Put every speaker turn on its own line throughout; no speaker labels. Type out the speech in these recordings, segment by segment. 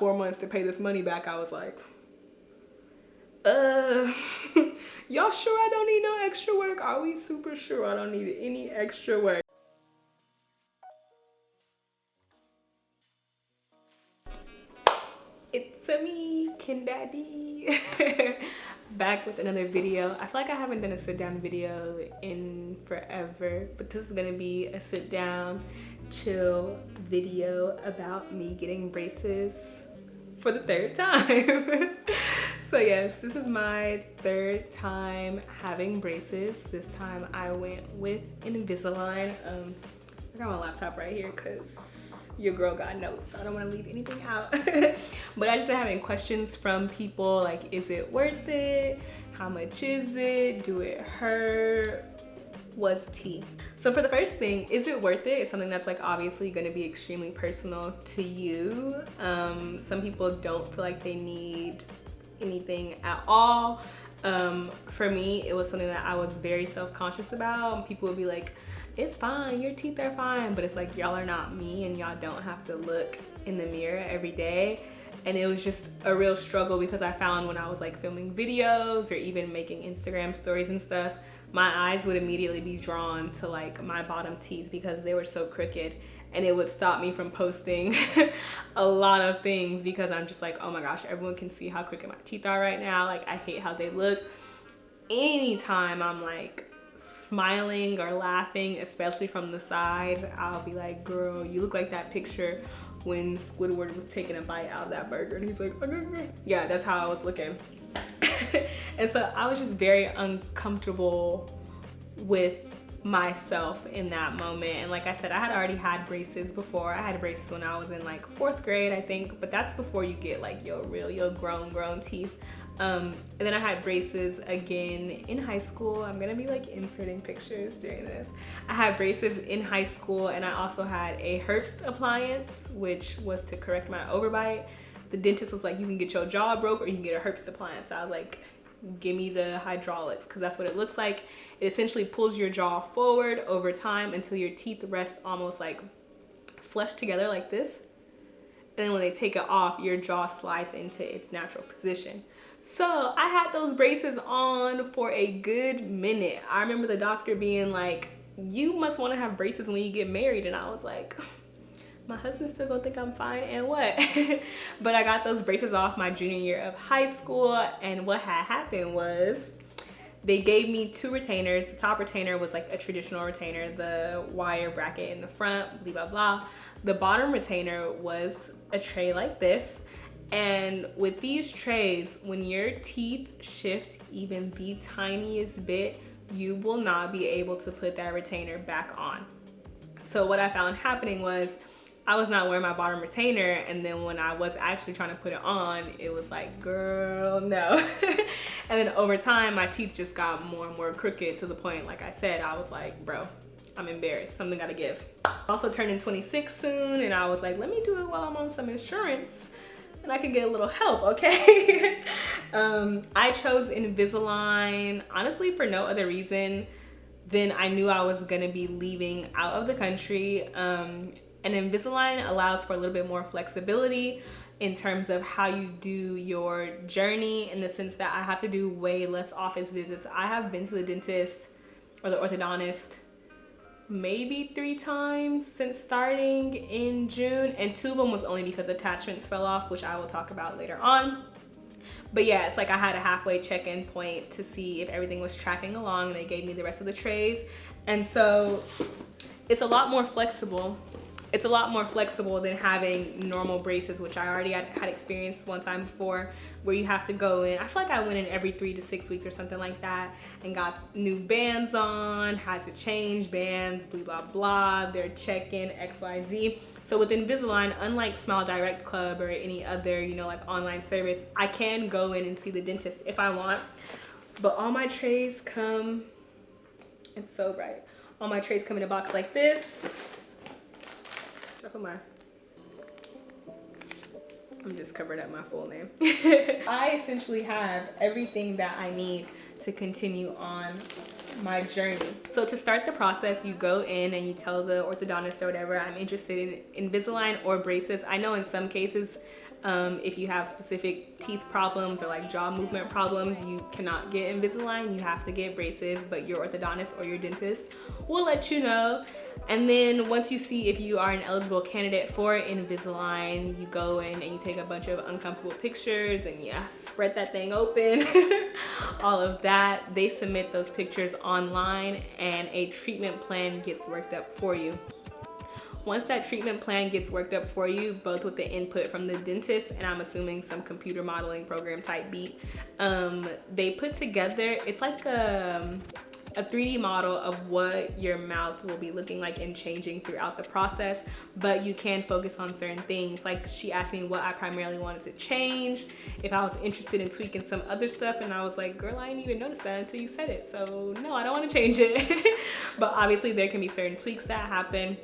4 months to pay this money back. I was like, y'all sure I don't need no extra work? Are we super sure I don't need any extra work? It's me, Kennedyyy. Back with another video. I feel like I haven't done a sit down video in forever, but this is gonna be a sit down, chill video about me getting braces for the 3rd time. So yes, this is my 3rd time having braces. This time I went with Invisalign. I got my laptop right here because your girl got notes. I don't want to leave anything out. But I just been having questions from people like, is it worth it? How much is it? Do it hurt? What's tea? So for the first thing, is it worth it? It's something that's like obviously going to be extremely personal to you. Some people don't feel like they need anything at all. For me, it was something that I was very self-conscious about. People would be like, it's fine, your teeth are fine, but it's like, y'all are not me and y'all don't have to look in the mirror every day. And it was just a real struggle because I found when I was like filming videos or even making Instagram stories and stuff, my eyes would immediately be drawn to like my bottom teeth because they were so crooked, and it would stop me from posting a lot of things because I'm just like, oh my gosh, everyone can see how crooked my teeth are right now. Like, I hate how they look. Anytime I'm like smiling or laughing, especially from the side, I'll be like, girl, you look like that picture when Squidward was taking a bite out of that burger and he's like, yeah, that's how I was looking. And so I was just very uncomfortable with myself in that moment. And like I said, I had already had braces before. I had braces when I was in like 4th grade, I think, but that's before you get like your grown teeth. And then I had braces again in high school. I'm gonna be like inserting pictures during this. I had braces in high school, and I also had a Herbst appliance, which was to correct my overbite. The dentist was like, you can get your jaw broke or you can get a Herbst appliance. I was like, give me the hydraulics, because that's what it looks like. It essentially pulls your jaw forward over time until your teeth rest almost like flush together like this. And then when they take it off, your jaw slides into its natural position. So I had those braces on for a good minute. I remember the doctor being like, you must want to have braces when you get married. And I was like, my husband's still gonna think I'm fine and what? But I got those braces off my junior year of high school, and what had happened was they gave me 2 retainers. The top retainer was like a traditional retainer, the wire bracket in the front, blah, blah, blah. The bottom retainer was a tray like this. And with these trays, when your teeth shift even the tiniest bit, you will not be able to put that retainer back on. So what I found happening was I was not wearing my bottom retainer, and then when I was actually trying to put it on, it was like, girl, no. And then over time, my teeth just got more and more crooked to the point, like I said, I was like, bro, I'm embarrassed. Something gotta give. Also turning 26 soon, and I was like, let me do it while I'm on some insurance and I could get a little help, okay? I chose Invisalign, honestly, for no other reason than I knew I was gonna be leaving out of the country. And Invisalign allows for a little bit more flexibility in terms of how you do your journey, in the sense that I have to do way less office visits. I have been to the dentist or the orthodontist maybe 3 times since starting in June, and 2 of them was only because attachments fell off, which I will talk about later on. But yeah, it's like I had a halfway check-in point to see if everything was tracking along, and they gave me the rest of the trays. And so it's a lot more flexible. It's a lot more flexible than having normal braces, which I already had experienced one time before, where you have to go in. I feel like I went in every 3 to 6 weeks or something like that, and got new bands on, had to change bands, blah, blah, blah, their check-in, XYZ. So with Invisalign, unlike Smile Direct Club or any other, you know, like online service, I can go in and see the dentist if I want. But all my trays come, it's so bright. All my trays come in a box like this. I'm just covering up my full name. I essentially have everything that I need to continue on my journey. So to start the process, you go in and you tell the orthodontist or whatever, I'm interested in Invisalign or braces. I know in some cases If you have specific teeth problems or like jaw movement problems, you cannot get Invisalign, you have to get braces, but your orthodontist or your dentist will let you know. And then once you see if you are an eligible candidate for Invisalign, you go in and you take a bunch of uncomfortable pictures and you spread that thing open. All of that. They submit those pictures online and a treatment plan gets worked up for you. Once that treatment plan gets worked up for you, both with the input from the dentist and I'm assuming some computer modeling program type beat, they put together, it's like a 3D model of what your mouth will be looking like and changing throughout the process, but you can focus on certain things. Like she asked me what I primarily wanted to change, if I was interested in tweaking some other stuff, and I was like, girl, I didn't even notice that until you said it. So no, I don't want to change it. But obviously there can be certain tweaks that happen,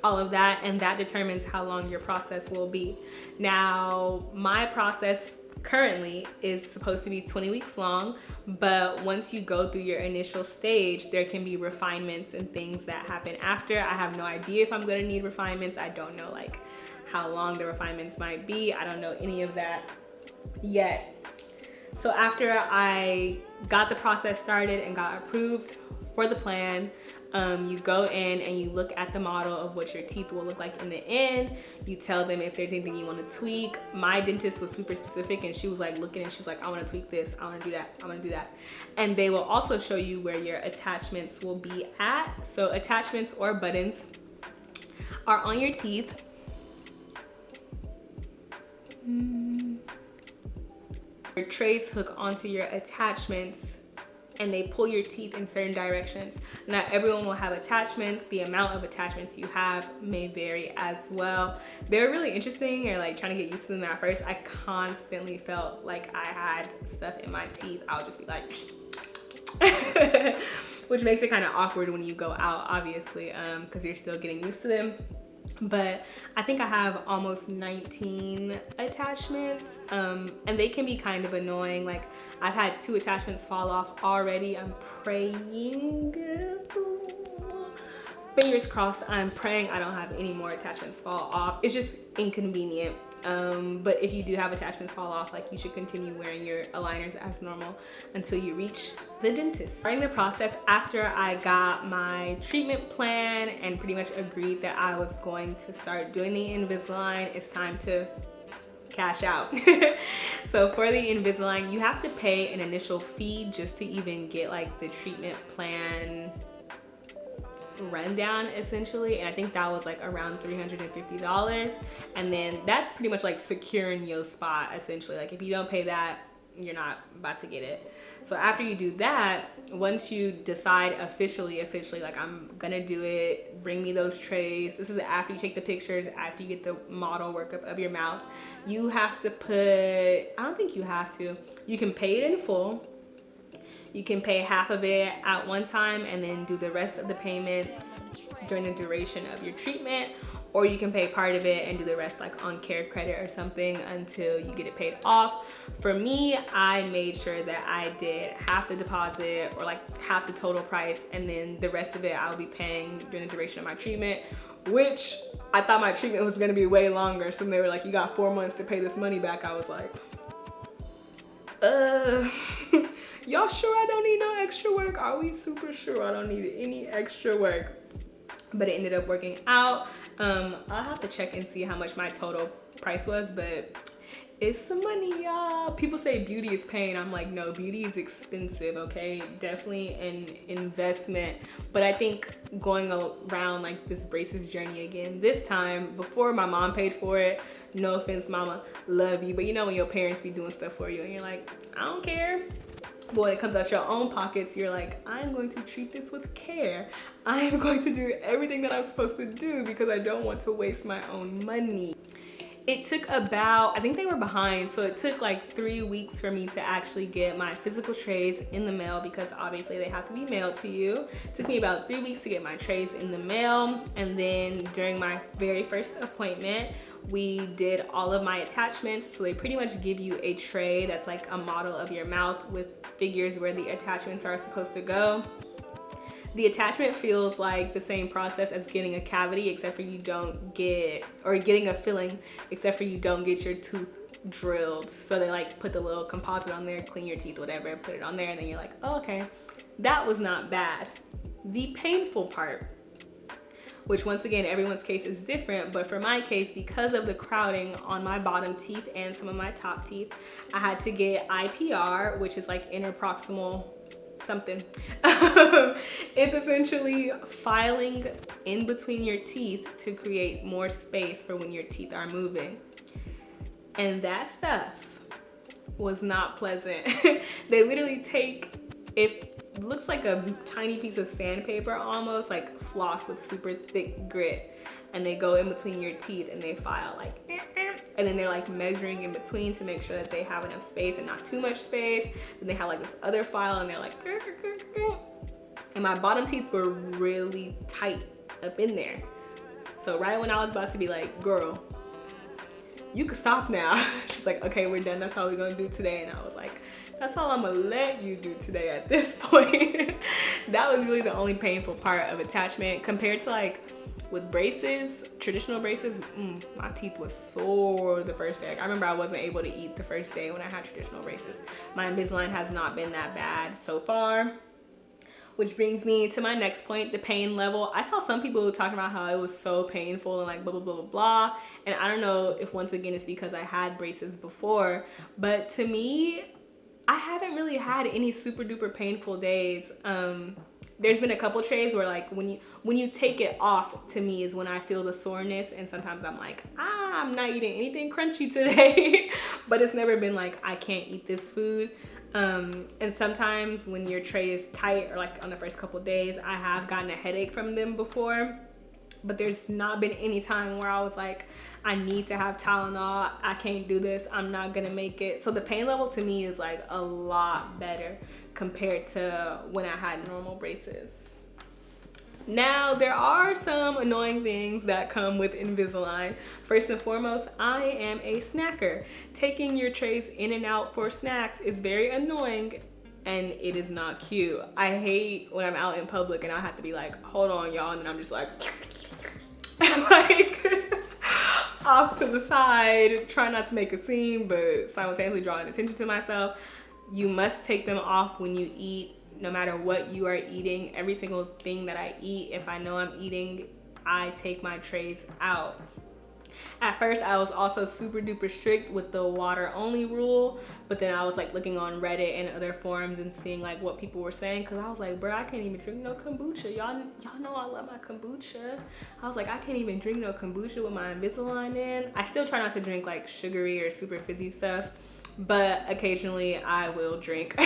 all of that, and that determines how long your process will be. Now, my process currently is supposed to be 20 weeks long, but once you go through your initial stage, there can be refinements and things that happen after. I have no idea if I'm gonna need refinements. I don't know like how long the refinements might be. I don't know any of that yet. So after I got the process started and got approved for the plan, you go in and you look at the model of what your teeth will look like in the end. You tell them if there's anything you want to tweak. My dentist was super specific and she was like looking and she was like, I want to tweak this, I want to do that, I want to do that. And they will also show you where your attachments will be at. So attachments or buttons are on your teeth. Your trays hook onto your attachments and they pull your teeth in certain directions. Not everyone will have attachments. The amount of attachments you have may vary as well. They're really interesting, or like trying to get used to them at first. I constantly felt like I had stuff in my teeth. I would just be like, which makes it kind of awkward when you go out, obviously, because you're still getting used to them. But I think I have almost 19 attachments, and they can be kind of annoying. Like I've had 2 attachments fall off already. I'm praying, fingers crossed, I'm praying I don't have any more attachments fall off. It's just inconvenient. But if you do have attachments fall off, like you should continue wearing your aligners as normal until you reach the dentist. During the process, after I got my treatment plan and pretty much agreed that I was going to start doing the Invisalign, it's time to cash out. So for the Invisalign, you have to pay an initial fee just to even get like the treatment plan rundown essentially, and I think that was like around $350, and then that's pretty much like securing your spot essentially. Like if you don't pay that, you're not about to get it. So after you do that, once you decide officially like I'm gonna do it, bring me those trays. This is after you take the pictures, after you get the model workup of your mouth. You have to put, I don't think you have to, you can pay it in full. You can pay half of it at one time and then do the rest of the payments during the duration of your treatment, or you can pay part of it and do the rest like on care credit or something until you get it paid off. For me, I made sure that I did half the deposit or like half the total price, and then the rest of it I'll be paying during the duration of my treatment, which I thought my treatment was gonna be way longer. So when they were like, you got 4 months to pay this money back, I was like, y'all sure I don't need no extra work? Are we super sure I don't need any extra work? But it ended up working out. I'll have to check and see how much my total price was, but it's some money, y'all. People say beauty is pain. I'm like, no, beauty is expensive, okay? Definitely an investment. But I think going around like this braces journey again, this time, before my mom paid for it, no offense, mama, love you. But you know when your parents be doing stuff for you and you're like, I don't care. But when it comes out your own pockets, you're like, I'm going to treat this with care. I am going to do everything that I'm supposed to do because I don't want to waste my own money. It took about, I think they were behind, so it took like 3 weeks for me to actually get my physical trays in the mail, because obviously they have to be mailed to you. It took me about 3 weeks to get my trays in the mail, and then during my very first appointment, we did all of my attachments. So they pretty much give you a tray that's like a model of your mouth with figures where the attachments are supposed to go. The attachment feels like the same process as getting a cavity, except for you don't get, or getting a filling, except for you don't get your tooth drilled. So they like put the little composite on there, clean your teeth, whatever, put it on there, and then you're like, oh, okay, that was not bad. The painful part, which once again, everyone's case is different, but for my case, because of the crowding on my bottom teeth and some of my top teeth, I had to get IPR, which is like interproximal something. It's essentially filing in between your teeth to create more space for when your teeth are moving. And that stuff was not pleasant. They literally take, it looks like a tiny piece of sandpaper almost, like floss with super thick grit, and they go in between your teeth and they file like, and then they're like measuring in between to make sure that they have enough space and not too much space. Then they have like this other file and they're like, and my bottom teeth were really tight up in there. So right when I was about to be like, girl, you can stop now. She's like, okay, we're done. That's all we're gonna do today. And I was like, that's all I'm gonna let you do today at this point. That was really the only painful part of attachment compared to like with braces, traditional braces. My teeth was sore the first day. I remember I wasn't able to eat the first day when I had traditional braces. My Invisalign has not been that bad so far. Which brings me to my next point, the pain level. I saw some people talking about how it was so painful and like blah, blah, blah, blah, blah. And I don't know if once again it's because I had braces before, but to me, I haven't really had any super duper painful days. There's been a couple trays where like when you take it off, to me is when I feel the soreness, and sometimes I'm like, I'm not eating anything crunchy today. But it's never been like I can't eat this food. And sometimes when your tray is tight, or like on the first couple days, I have gotten a headache from them before, but there's not been any time where I was like, I need to have Tylenol, I can't do this, I'm not gonna make it. So the pain level to me is like a lot better compared to when I had normal braces. Now, there are some annoying things that come with Invisalign. First and foremost, I am a snacker. Taking your trays in and out for snacks is very annoying, and it is not cute. I hate when I'm out in public and I have to be like, hold on y'all, and then I'm just like, like off to the side, try not to make a scene, but simultaneously drawing attention to myself. You must take them off when you eat. No matter what you are eating, every single thing that I eat, if I know I'm eating, I take my trays out. At first, I was also super duper strict with the water only rule, but then I was like looking on Reddit and other forums and seeing like what people were saying, because I was like, bro, I can't even drink no kombucha. Y'all know I love my kombucha. I was like, I can't even drink no kombucha with my Invisalign in. I still try not to drink like sugary or super fizzy stuff, but occasionally I will drink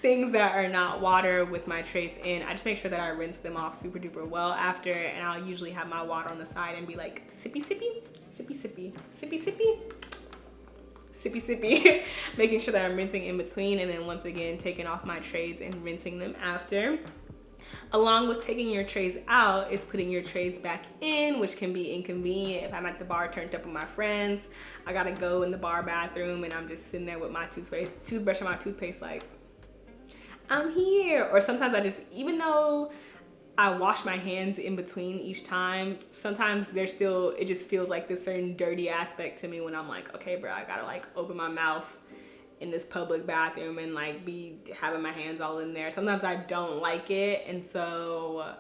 things that are not water with my trays in. I just make sure that I rinse them off super duper well after, and I'll usually have my water on the side and be like, sippy sippy, sippy sippy, sippy sippy, sippy sippy, making sure that I'm rinsing in between, and then once again taking off my trays and rinsing them after. Along with taking your trays out is putting your trays back in, which can be inconvenient. If I'm at the bar turned up with my friends, I gotta go in the bar bathroom and I'm just sitting there with my toothbrush and my toothpaste like, I'm here. Or sometimes I just, even though I wash my hands in between each time, sometimes it just feels like this certain dirty aspect to me when I'm like, okay bro, I gotta like open my mouth in this public bathroom and like be having my hands all in there. Sometimes I don't like it, and so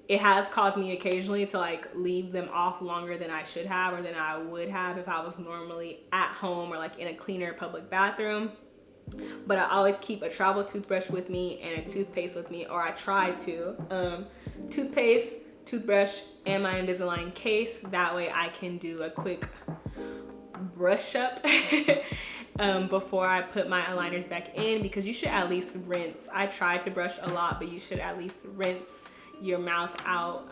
it has caused me occasionally to like leave them off longer than I should have, or than I would have if I was normally at home or like in a cleaner public bathroom. But I always keep a travel toothbrush with me and a toothpaste with me, or I try to. Toothpaste, toothbrush, and my Invisalign case. That way I can do a quick brush up before I put my aligners back in, because you should at least rinse. I try to brush a lot, but you should at least rinse your mouth out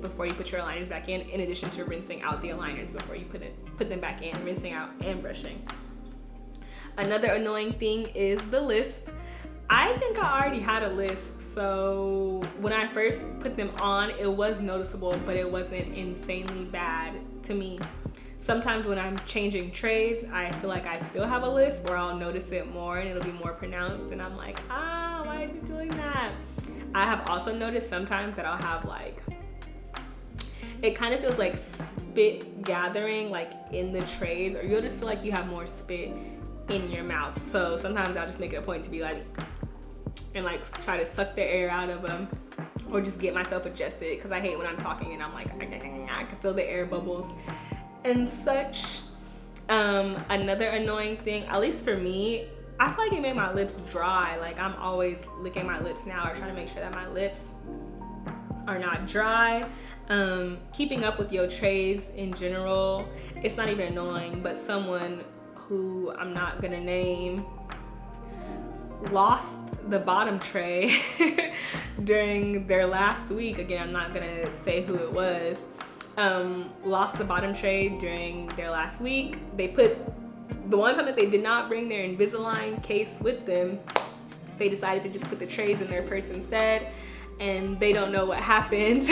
before you put your aligners back in addition to rinsing out the aligners before you put them back in, rinsing out and brushing. Another annoying thing is the lisp. I think I already had a lisp, so when I first put them on, it was noticeable, but it wasn't insanely bad to me. Sometimes when I'm changing trays, I feel like I still have a lisp, or I'll notice it more and it'll be more pronounced, and I'm like, why is it doing that? I have also noticed sometimes that I'll have like, it kind of feels like spit gathering like in the trays, or you'll just feel like you have more spit in your mouth. So sometimes I'll just make it a point to be like, and like try to suck the air out of them, or just get myself adjusted, because I hate when I'm talking and I'm like, I can feel the air bubbles and such. Another annoying thing, at least for me, I feel like it made my lips dry. Like I'm always licking my lips now, or trying to make sure that my lips are not dry. Keeping up with your trays in general, it's not even annoying, but someone who I'm not gonna name lost the bottom tray during their last week. Again, I'm not gonna say who it was. Lost the bottom tray during their last week. They put, the one time that they did not bring their Invisalign case with them, they decided to just put the trays in their purse instead, and they don't know what happened.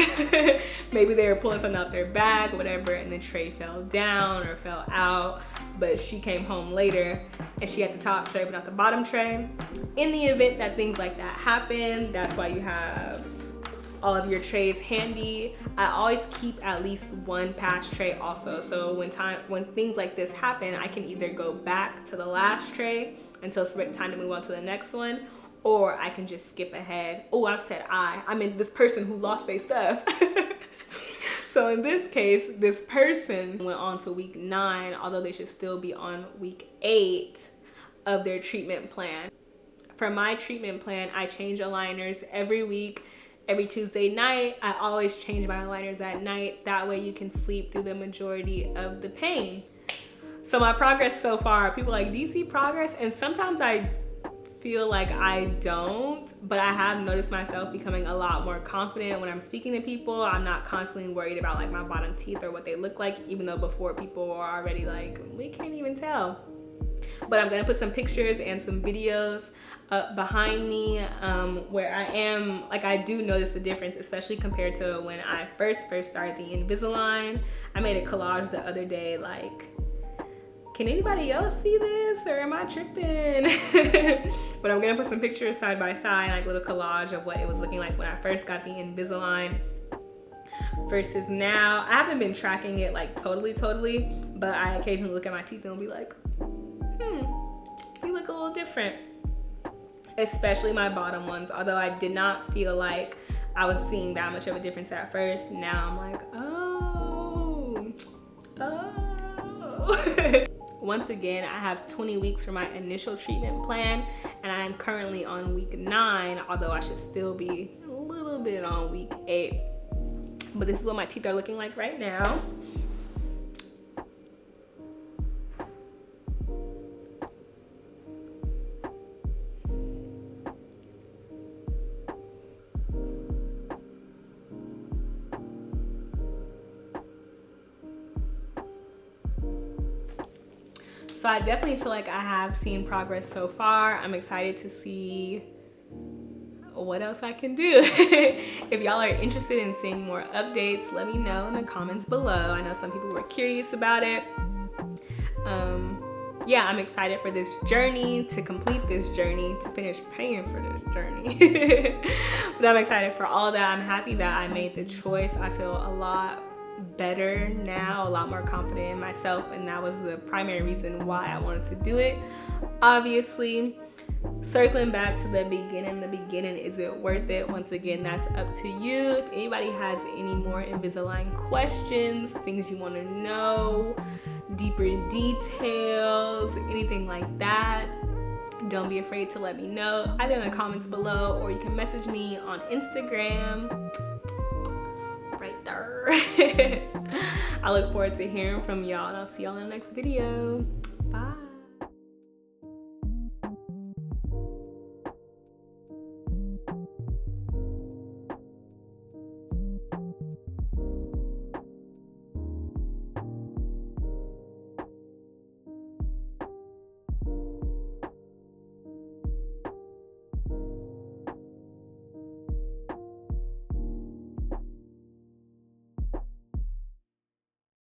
Maybe they were pulling something out their bag or whatever, and the tray fell down or fell out, but she came home later and she had the top tray but not the bottom tray. In the event that things like that happen, that's why you have all of your trays handy. I always keep at least one patch tray also, so when things like this happen, I can either go back to the last tray until it's time to move on to the next one, or I can just skip ahead. Oh, I said I mean this person who lost their stuff. So in this case, this person went on to week 9, although they should still be on week 8 of their treatment plan. For my treatment plan, I change aligners every week. Every Tuesday night, I always change my aligners at night. That way you can sleep through the majority of the pain. So my progress so far, people are like, do you see progress? And sometimes I feel like I don't, but I have noticed myself becoming a lot more confident when I'm speaking to people. I'm not constantly worried about like my bottom teeth or what they look like, even though before people were already like, we can't even tell. But I'm gonna put some pictures and some videos up behind me where I am, like I do notice the difference, especially compared to when I first started the Invisalign. I made a collage the other day, like, can anybody else see this or am I tripping? But I'm gonna put some pictures side by side, like a little collage of what it was looking like when I first got the Invisalign versus now. I haven't been tracking it like totally, but I occasionally look at my teeth and will be like, you look a little different. Especially my bottom ones. Although I did not feel like I was seeing that much of a difference at first, now I'm like, oh. Once again, I have 20 weeks for my initial treatment plan, and I'm currently on week 9, although I should still be a little bit on week 8. But this is what my teeth are looking like right now. So I definitely feel like I have seen progress so far. I'm excited to see what else I can do. If y'all are interested in seeing more updates, let me know in the comments below. I know some people were curious about it. Yeah, I'm excited for this journey, to complete this journey, to finish paying for this journey. But I'm excited for all that. I'm happy that I made the choice. I feel a lot better now, a lot more confident in myself, and that was the primary reason why I wanted to do it. Obviously, circling back to the beginning, is it worth it? Once again, that's up to you. If anybody has any more Invisalign questions, things you want to know, deeper details, anything like that, don't be afraid to let me know either in the comments below, or you can message me on Instagram right there. I look forward to hearing from y'all, and I'll see y'all in the next video.